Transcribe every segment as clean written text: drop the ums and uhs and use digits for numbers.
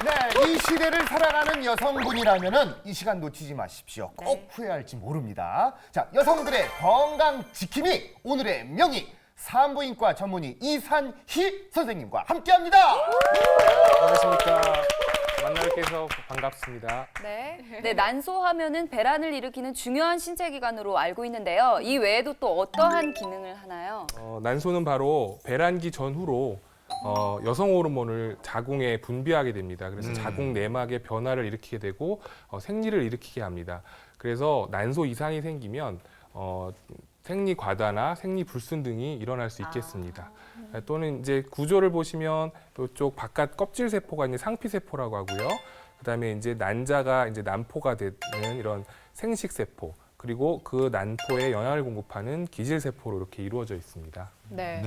네, 이 시대를 살아가는 여성분이라면은 이 시간 놓치지 마십시오. 꼭 후회할지 모릅니다. 자, 여성들의 건강 지킴이 오늘의 명의 산부인과 전문의 이산희 선생님과 함께합니다. 안녕하십니까. 만나뵙게 해서 반갑습니다. 네, 난소하면은 배란을 일으키는 중요한 신체 기관으로 알고 있는데요. 이 외에도 또 어떠한 기능을 하나요? 난소는 바로 배란기 전후로 여성 호르몬을 자궁에 분비하게 됩니다. 그래서 자궁 내막의 변화를 일으키게 되고 생리를 일으키게 합니다. 그래서 난소 이상이 생기면 생리 과다나 생리 불순 등이 일어날 수 있겠습니다. 또는 이제 구조를 보시면 이쪽 바깥 껍질 세포가 이제 상피 세포라고 하고요. 그다음에 이제 난자가 이제 난포가 되는 이런 생식 세포, 그리고 그 난포에 영양을 공급하는 기질 세포로 이렇게 이루어져 있습니다. 네.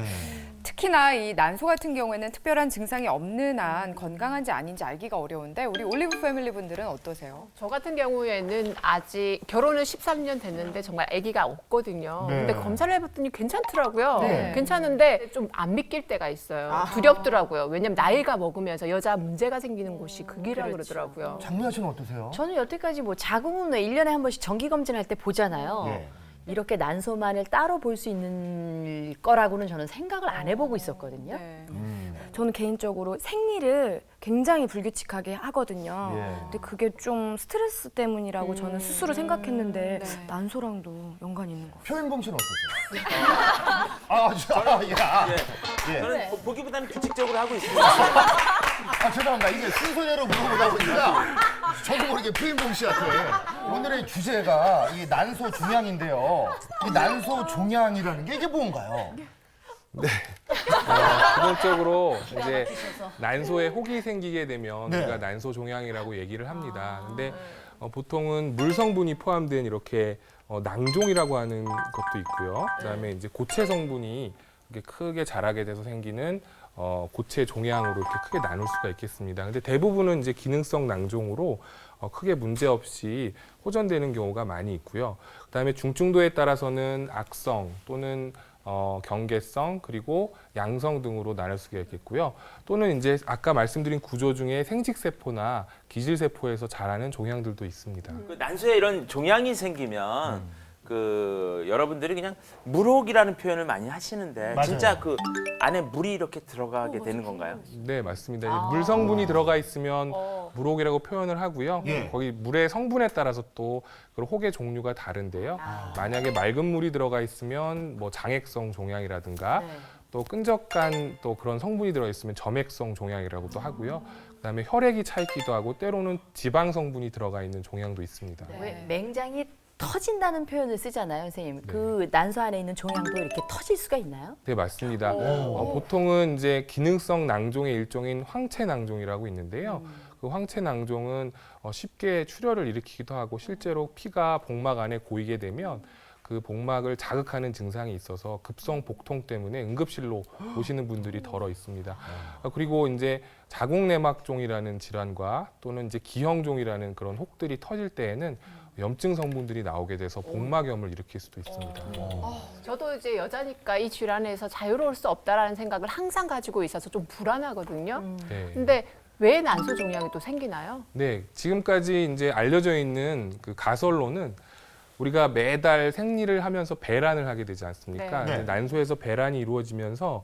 특히나 이 난소 같은 경우에는 특별한 증상이 없는 한 건강한지 아닌지 알기가 어려운데 우리 올리브 패밀리 분들은 어떠세요? 저 같은 경우에는 아직 결혼은 13년 됐는데 정말 아기가 없거든요. 네. 근데 검사를 해봤더니 괜찮더라고요. 네. 괜찮은데 좀 안 믿길 때가 있어요. 두렵더라고요. 왜냐면 나이가 먹으면서 여자 문제가 생기는 곳이 극이라고 그러더라고요. 장미아 씨는 어떠세요? 저는 여태까지 뭐 자궁은 왜 1년에 한 번씩 정기 검진할 때 보잖아요. 예. 이렇게 난소만을 따로 볼 수 있는 거라고는 저는 생각을 안 해보고 있었거든요. 네. 저는 개인적으로 생리를 굉장히 불규칙하게 하거든요. 예. 근데 그게 좀 스트레스 때문이라고 저는 스스로 생각했는데 네. 난소랑도 연관이 있는 것 같아요. 표현봉 씨는 어떠세요? 예. 저는 보기보다는 규칙적으로 하고 있습니다. 죄송합니다. 이게 순서대로 물어보다 보니까 저도 모르게 표현봉 씨한테 오늘의 주제가 이 난소 종양인데요. 이 난소 종양이라는 게 이게 뭔가요? 기본적으로 이제 난소에 혹이 생기게 되면 네. 우리가 난소 종양이라고 얘기를 합니다. 근데 보통은 물 성분이 포함된 이렇게 낭종이라고 하는 것도 있고요. 그다음에 이제 고체 성분이 이렇게 크게 자라게 돼서 생기는 고체 종양으로 이렇게 크게 나눌 수가 있겠습니다. 근데 대부분은 이제 기능성 낭종으로 크게 문제 없이 호전되는 경우가 많이 있고요. 그다음에 중증도에 따라서는 악성 또는 경계성 그리고 양성 등으로 나눌 수가 있겠고요. 또는 이제 아까 말씀드린 구조 중에 생식세포나 기질세포에서 자라는 종양들도 있습니다. 그 난소에 이런 종양이 생기면 여러분들이 그냥 물혹이라는 표현을 많이 하시는데 맞아요. 진짜 그 안에 물이 이렇게 들어가게 되는 건가요? 네, 맞습니다. 이제 물 성분이 들어가 있으면 물혹이라고 표현을 하고요. 예. 거기 물의 성분에 따라서 또 그 혹의 종류가 다른데요. 만약에 맑은 물이 들어가 있으면 뭐 장액성 종양이라든가 또 끈적한 또 그런 성분이 들어 있으면 점액성 종양이라고도 하고요. 그다음에 혈액이 차 있기도 하고 때로는 지방 성분이 들어가 있는 종양도 있습니다. 왜 맹장이 터진다는 표현을 쓰잖아요, 선생님. 그 난소 안에 있는 종양도 이렇게 터질 수가 있나요? 네, 맞습니다. 보통은 이제 기능성 낭종의 일종인 황체 낭종이라고 있는데요. 그 황체 낭종은 쉽게 출혈을 일으키기도 하고 실제로 피가 복막 안에 고이게 되면 그 복막을 자극하는 증상이 있어서 급성 복통 때문에 응급실로 오시는 분들이 덜어 있습니다. 그리고 이제 자궁내막종이라는 질환과 또는 이제 기형종이라는 그런 혹들이 터질 때에는 염증 성분들이 나오게 돼서 복막염을 일으킬 수도 있습니다. 저도 이제 여자니까 이 질환에서 자유로울 수 없다라는 생각을 항상 가지고 있어서 좀 불안하거든요. 네. 근데 왜 난소 종양이 또 생기나요? 네, 지금까지 이제 알려져 있는 그 가설로는 우리가 매달 생리를 하면서 배란을 하게 되지 않습니까? 네. 근데 난소에서 배란이 이루어지면서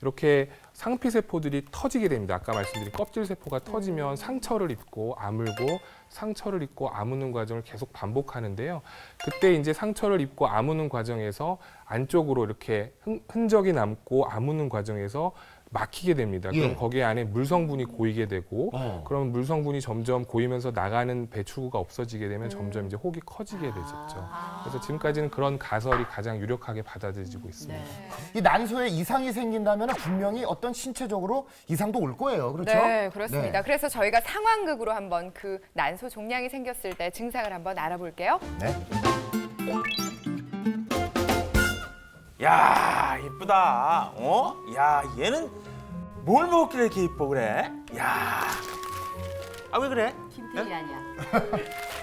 이렇게 상피 세포들이 터지게 됩니다. 아까 말씀드린 껍질 세포가 터지면 상처를 입고 아물고 상처를 입고 아무는 과정을 계속 반복하는데요. 그때 이제 상처를 입고 아무는 과정에서 안쪽으로 이렇게 흔적이 남고 아무는 과정에서 막히게 됩니다. 예. 그럼 거기 안에 물 성분이 고이게 되고 그럼 물 성분이 점점 고이면서 나가는 배출구가 없어지게 되면 점점 이제 혹이 커지게 되죠. 그래서 지금까지는 그런 가설이 가장 유력하게 받아들여지고 있습니다. 이 난소에 이상이 생긴다면 분명히 어떤 신체적으로 이상도 올 거예요. 그렇죠? 네, 그렇습니다. 네. 그래서 저희가 상황극으로 한번 그 난소 종양이 생겼을 때 증상을 한번 알아볼게요. 네. 야, 이쁘다. 야, 얘는 뭘 먹었길래 이렇게 이뻐 그래? 야. 아, 왜 그래? 김태희 아니야.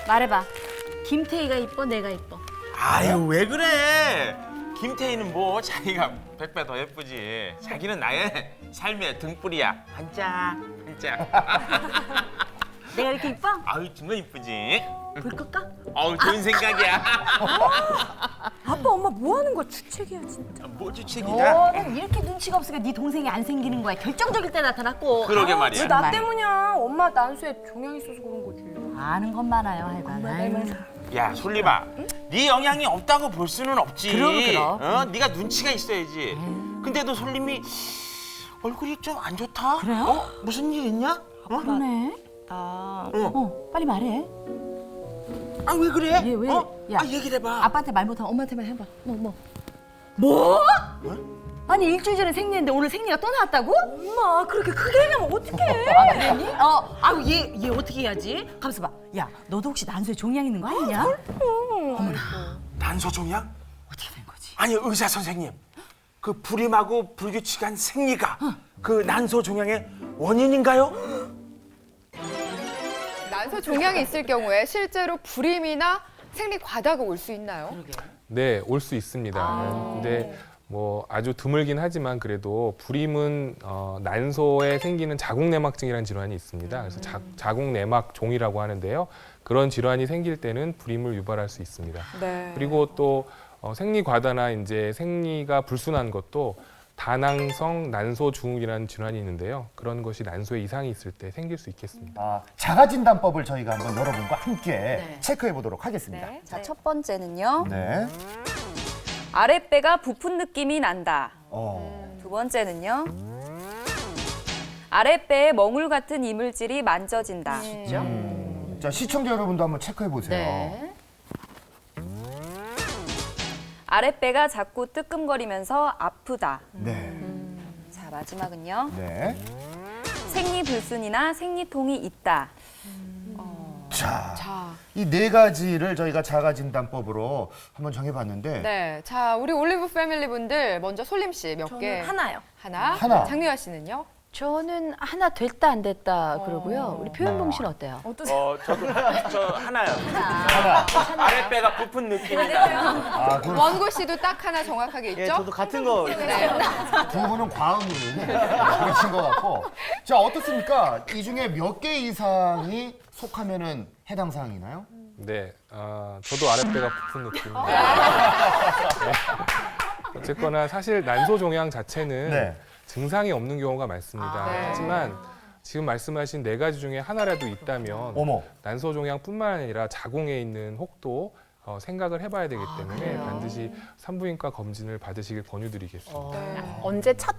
말해봐. 김태희가 이뻐, 내가 이뻐. 아유, 왜 그래? 김태희는 뭐 자기가 100배 더 예쁘지. 자기는 나의 삶의 등불이야. 반짝. 진짜. 내가 이렇게 이뻐? 아유 정말 이쁘지. 불 끌까? 어우 좋은 생각이야. 아빠 엄마 뭐 하는 거야? 주책이야 진짜. 뭐 주책이야? 너는 이렇게 눈치가 없으니까 네 동생이 안 생기는 거야. 결정적일 때 나타났고. 그러게 말이야. 왜 나 때문이야? 엄마 난수에 종양 있어서 그런 거지. 아는 것 많아요, 할머니. 야 솔리바, 네 영향이 없다고 볼 수는 없지. 그럼. 네가 눈치가 있어야지. 근데도 솔림이 얼굴이 좀 안 좋다. 그래요? 무슨 일 있냐? 그러네. 나 빨리 말해. 아 왜 그래? 얘 왜? 야, 아 얘기를 해봐. 아빠한테 말 못하면 엄마한테만 해봐. 뭐? 아니 일주일 전에 생리했는데 오늘 생리가 또 나왔다고? 엄마 그렇게 크게 얘기하면 어떡해? 아 그랬니? 아유 얘 어떻게 해야지? 가만있어 봐. 야 너도 혹시 난소에 종양 있는 거 아니냐? 난소 종양? 어떻게 된 거지? 아니 의사 선생님, 그 불임하고 불규칙한 생리가 그 난소 종양의 원인인가요? 난소 종양이 있을 경우에 실제로 불임이나 생리 과다가 올 수 있나요? 네, 올 수 있습니다. 근데 뭐 아주 드물긴 하지만 그래도 불임은 난소에 생기는 자궁내막증이라는 질환이 있습니다. 그래서 자궁내막종이라고 하는데요. 그런 질환이 생길 때는 불임을 유발할 수 있습니다. 네. 그리고 또 생리 과다나 이제 생리가 불순한 것도 다낭성 난소증후군이라는 질환이 있는데요. 그런 것이 난소에 이상이 있을 때 생길 수 있겠습니다. 자가진단법을 저희가 한번 여러분과 함께 체크해 보도록 하겠습니다. 자, 첫 번째는요. 네. 아랫배가 부푼 느낌이 난다. 어. 두 번째는요. 아랫배에 멍울 같은 이물질이 만져진다. 자, 시청자 여러분도 한번 체크해 보세요. 네. 아랫배가 자꾸 뜨끔거리면서 아프다. 네. 자, 마지막은요. 네. 생리불순이나 생리통이 있다. 자, 자, 이 네 가지를 저희가 자가진단법으로 한번 정해봤는데 네. 자, 우리 올리브 패밀리 분들 먼저 솔림 씨 몇 개? 저는 하나요. 하나. 장미화 씨는요? 저는 하나 됐다 안 됐다 그러고요. 우리 표현봉 씨는 어때요? 저 하나요. 하나. 아랫배가 부푼 느낌이다. 원고 씨도 딱 하나 정확하게 있죠? 예, 저도 같은 거. 두 분은 과음으로 그러신 것 같고. 자, 어떻습니까? 이 중에 몇 개 이상이 속하면은 해당 사항이나요? 네, 저도 아랫배가 부푼 느낌입니다. 네. 어쨌거나 사실 난소 종양 자체는 네. 증상이 없는 경우가 많습니다. 네. 하지만 지금 말씀하신 네 가지 중에 하나라도 있다면 어머. 난소 종양뿐만 아니라 자궁에 있는 혹도 생각을 해봐야 되기 때문에 반드시 산부인과 검진을 받으시길 권유드리겠습니다. 언제 첫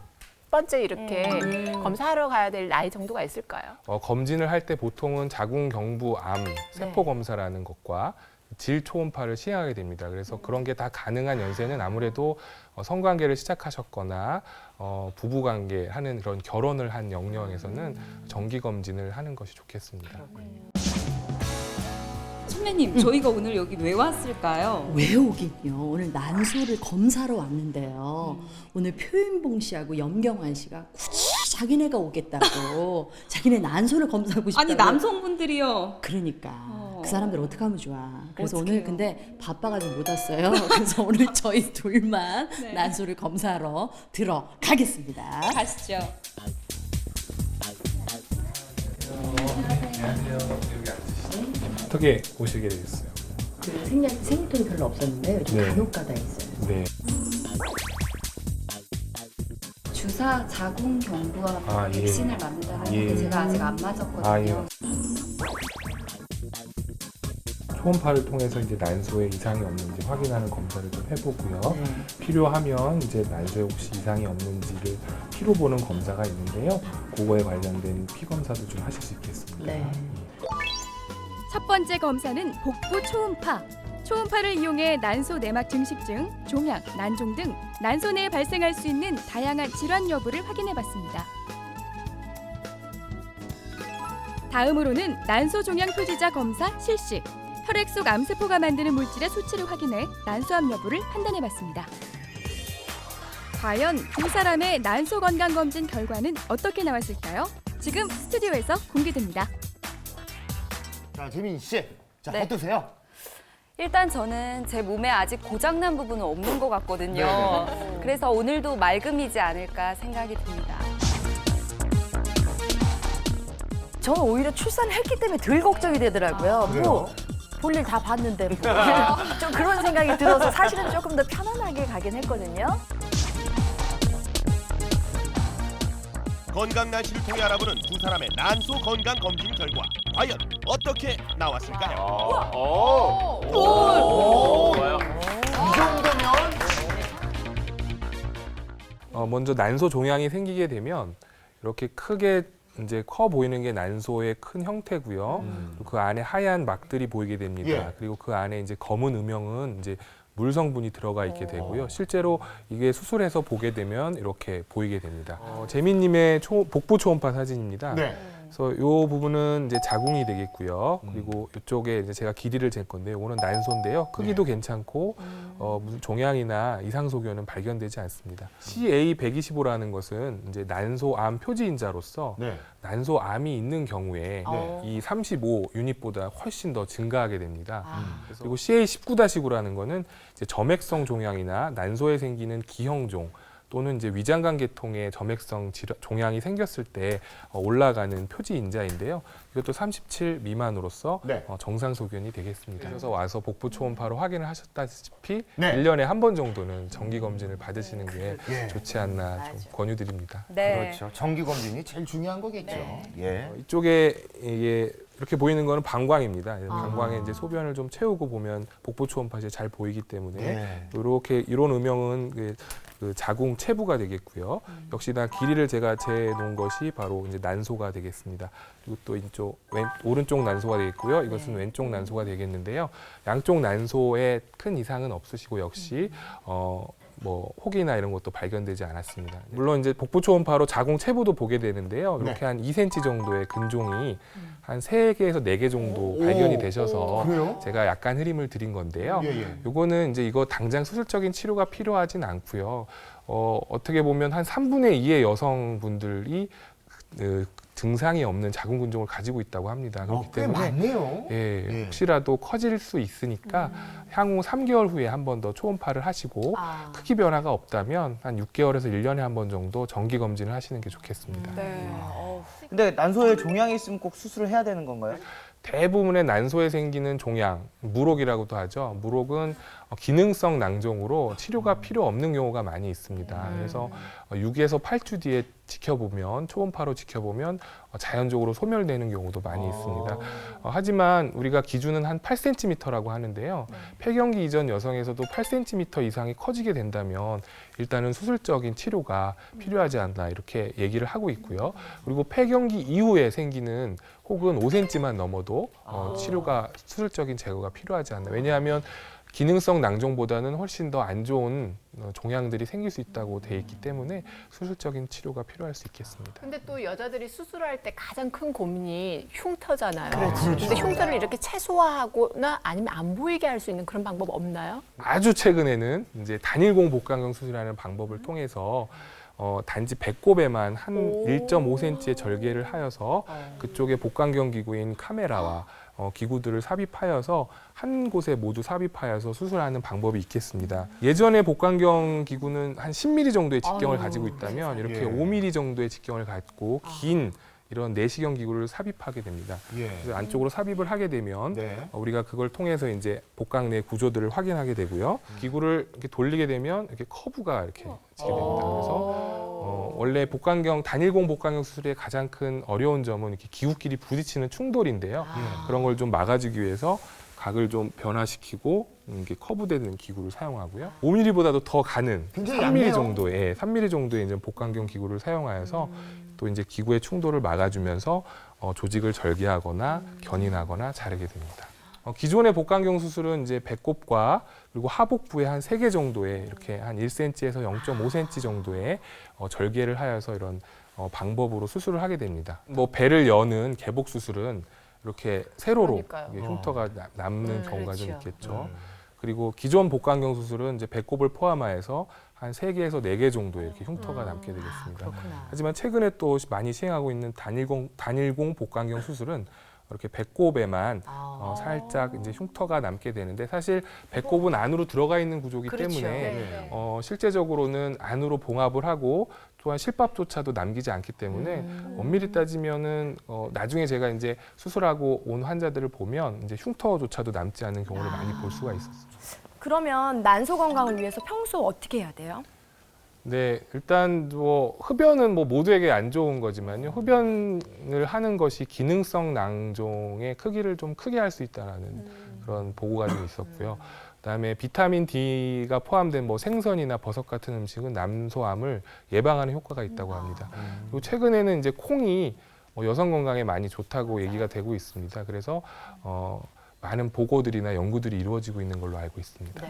번째 이렇게 검사하러 가야 될 나이 정도가 있을까요? 검진을 할 때 보통은 자궁 경부암 세포 검사라는 것과 질 초음파를 시행하게 됩니다. 그래서 그런 게 다 가능한 연세는 아무래도 성관계를 시작하셨거나 부부관계 하는 그런 결혼을 한 영역에서는 정기 검진을 하는 것이 좋겠습니다. 선배님, 저희가 오늘 여기 왜 왔을까요? 왜 오긴요? 오늘 난소를 검사로 왔는데요. 오늘 표인봉 씨하고 염경환 씨가 굳이 자기네가 오겠다고 자기네 난소를 검사하고 싶다고. 아니, 남성분들이요. 그러니까 그 사람들 어떻게 하면 좋아. 그래서 어떡해요? 오늘 근데 바빠가지고 못 왔어요. 그래서 오늘 저희 둘만 난소를 검사하러 들어가겠습니다. 가시죠. 어떻게 오시게 되셨어요? 그 생리통이 별로 없었는데 요즘 네. 간혹가다 있어요. 네. 주사 자궁 경부암 아, 예. 백신을 맞는다고 했는데 예. 제가 아직 안 맞았거든요. 아, 예. 초음파를 통해서 이제 난소에 이상이 없는지 확인하는 검사를 좀 해보고요. 필요하면 이제 난소에 혹시 이상이 없는지를 피로 보는 검사가 있는데요. 그거에 관련된 피 검사도 좀 하실 수 있겠습니다. 네. 첫 번째 검사는 복부 초음파. 초음파를 이용해 난소 내막 증식증, 종양, 난종 등 난소 내에 발생할 수 있는 다양한 질환 여부를 확인해봤습니다. 다음으로는 난소 종양 표지자 검사 실시. 혈액 속 암세포가 만드는 물질의 수치를 확인해 난소암 여부를 판단해봤습니다. 과연 두 사람의 난소 건강 검진 결과는 어떻게 나왔을까요? 지금 스튜디오에서 공개됩니다. 자, 재민 씨. 자, 네. 어떠세요? 일단 저는 제 몸에 아직 고장난 부분은 없는 것 같거든요. 그래서 오늘도 맑음이지 않을까 생각이 듭니다. 저는 오히려 출산했기 때문에 덜 걱정이 되더라고요. 뭐 볼일 다 봤는데 뭐. 좀 그런 생각이 들어서 사실은 조금 더 편안하게 가긴 했거든요. 건강 난시를 통해 알아보는 두 사람의 난소 건강 검진 결과 과연 어떻게 나왔을까요? 이 정도면 먼저 난소 종양이 생기게 되면 이렇게 크게 이제 커 보이는 게 난소의 큰 형태고요. 그리고 그 안에 하얀 막들이 보이게 됩니다. 예. 그리고 그 안에 이제 검은 음영은 이제 물 성분이 들어가 있게 되고요. 실제로 이게 수술해서 보게 되면 이렇게 보이게 됩니다. 재민님의 복부 초음파 사진입니다. 네. 그래서 이 부분은 이제 자궁이 되겠고요. 그리고 이쪽에 이제 제가 길이를 잰 건데요. 이거는 난소인데요. 크기도 괜찮고 무슨 종양이나 이상 소견은 발견되지 않습니다. CA125라는 것은 이제 난소암 표지인자로서 네. 난소암이 있는 경우에 이 35 유닛보다 훨씬 더 증가하게 됩니다. 그리고 CA19-9라는 거는 이제 점액성 종양이나 난소에 생기는 기형종 또는 이제 위장관 계통의 점액성 종양이 생겼을 때 올라가는 표지 인자인데요. 이것도 37 미만으로서 네. 정상 소견이 되겠습니다. 그래서 와서 복부 초음파로 확인을 하셨다시피 네. 1년에 한 번 정도는 정기 검진을 받으시는 게 예. 좋지 않나 좀 권유드립니다. 네. 그렇죠. 정기 검진이 제일 중요한 거겠죠. 예. 이쪽에 이게 이렇게 보이는 거는 방광입니다. 방광에 이제 소변을 좀 채우고 보면 복부 초음파에 잘 보이기 때문에 네. 이렇게 이런 음영은 그 자궁 체부가 되겠고요. 역시나 길이를 제가 재놓은 것이 바로 이제 난소가 되겠습니다. 그리고 또 이쪽 오른쪽 난소가 되겠고요. 이것은 왼쪽 난소가 되겠는데요. 양쪽 난소에 큰 이상은 없으시고 역시 뭐 혹이나 이런 것도 발견되지 않았습니다. 물론 이제 복부 초음파로 자궁 체부도 보게 되는데요. 이렇게 네. 한 2cm 정도의 근종이 한 3개에서 4개 정도 발견이 되셔서 그래요? 제가 약간 흐림을 드린 건데요. 예, 예. 요거는 이제 이거 당장 수술적인 치료가 필요하진 않고요. 어떻게 보면 한 3분의 2의 여성분들이 증상이 없는 자궁 근종을 가지고 있다고 합니다. 그렇기 꽤 때문에 많네요. 예, 예. 혹시라도 커질 수 있으니까 향후 3개월 후에 한 번 더 초음파를 하시고 크기 변화가 없다면 한 6개월에서 1년에 한 번 정도 정기 검진을 하시는 게 좋겠습니다. 네. 근데 난소에 종양이 있으면 꼭 수술을 해야 되는 건가요? 대부분의 난소에 생기는 종양, 물혹이라고도 하죠. 물혹은 기능성 낭종으로 치료가 필요 없는 경우가 많이 있습니다. 그래서 6에서 8주 뒤에 지켜보면 초음파로 지켜보면 자연적으로 소멸되는 경우도 많이 있습니다. 하지만 우리가 기준은 한 8cm라고 하는데요. 폐경기 이전 여성에서도 8cm 이상이 커지게 된다면 일단은 수술적인 치료가 필요하지 않나 이렇게 얘기를 하고 있고요. 그리고 폐경기 이후에 생기는 혹은 5cm만 넘어도 치료가 수술적인 제거가 필요하지 않나. 왜냐하면 기능성 낭종보다는 훨씬 더 안 좋은 종양들이 생길 수 있다고 돼 있기 때문에 수술적인 치료가 필요할 수 있겠습니다. 근데 또 여자들이 수술할 때 가장 큰 고민이 흉터잖아요. 그렇죠. 근데 흉터를 이렇게 최소화하거나 아니면 안 보이게 할 수 있는 그런 방법 없나요? 아주 최근에는 이제 단일공 복강경 수술이라는 방법을 통해서 단지 배꼽에만 한 1.5cm의 절개를 하여서 그쪽에 복강경 기구인 카메라와 기구들을 삽입하여서 한 곳에 모두 삽입하여서 수술하는 방법이 있겠습니다. 예전에 복강경 기구는 한 10mm 정도의 직경을 가지고 있다면 이렇게 예. 5mm 정도의 직경을 갖고 긴 이런 내시경 기구를 삽입하게 됩니다. 예. 그래서 안쪽으로 삽입을 하게 되면 네. 우리가 그걸 통해서 이제 복강 내 구조들을 확인하게 되고요. 기구를 이렇게 돌리게 되면 이렇게 커브가 이렇게 지게 됩니다. 그래서 원래 복강경 단일공 복강경 수술의 가장 큰 어려운 점은 이렇게 기구끼리 부딪히는 충돌인데요. 그런 걸 좀 막아주기 위해서 각을 좀 변화시키고 이렇게 커브되는 기구를 사용하고요. 5mm보다도 더 가는 굉장히 3mm 얇네요. 정도의 3mm 정도의 이제 복강경 기구를 사용하여서 또 이제 기구의 충돌을 막아주면서 조직을 절개하거나 견인하거나 자르게 됩니다. 기존의 복강경 수술은 이제 배꼽과 그리고 하복부에 한 3개 정도의 이렇게 한 1cm에서 0.5cm 정도의 절개를 하여서 이런 방법으로 수술을 하게 됩니다. 뭐 배를 여는 개복 수술은 이렇게 세로로 그러니까요. 이게 흉터가 남는 경우가 좀 그렇죠. 있겠죠. 그리고 기존 복강경 수술은 이제 배꼽을 포함하여서 한 3개에서 4개 정도의 이렇게 흉터가 남게 되겠습니다. 하지만 최근에 또 많이 시행하고 있는 단일공 복강경 수술은 이렇게 배꼽에만 살짝 이제 흉터가 남게 되는데 사실 배꼽은 안으로 들어가 있는 구조이기 그렇죠. 때문에 네. 실제적으로는 안으로 봉합을 하고 또한 실밥조차도 남기지 않기 때문에 엄밀히 따지면은 나중에 제가 이제 수술하고 온 환자들을 보면 이제 흉터조차도 남지 않는 경우를 많이 볼 수가 있었어요. 그러면 난소 건강을 위해서 평소 어떻게 해야 돼요? 네, 일단 뭐 흡연은 뭐 모두에게 안 좋은 거지만요. 흡연을 하는 것이 기능성 낭종의 크기를 좀 크게 할 수 있다라는 그런 보고가 좀 있었고요. 그다음에 비타민 D가 포함된 뭐 생선이나 버섯 같은 음식은 남소암을 예방하는 효과가 있다고 합니다. 그리고 최근에는 이제 콩이 여성 건강에 많이 좋다고 얘기가 되고 있습니다. 그래서 많은 보고들이나 연구들이 이루어지고 있는 걸로 알고 있습니다.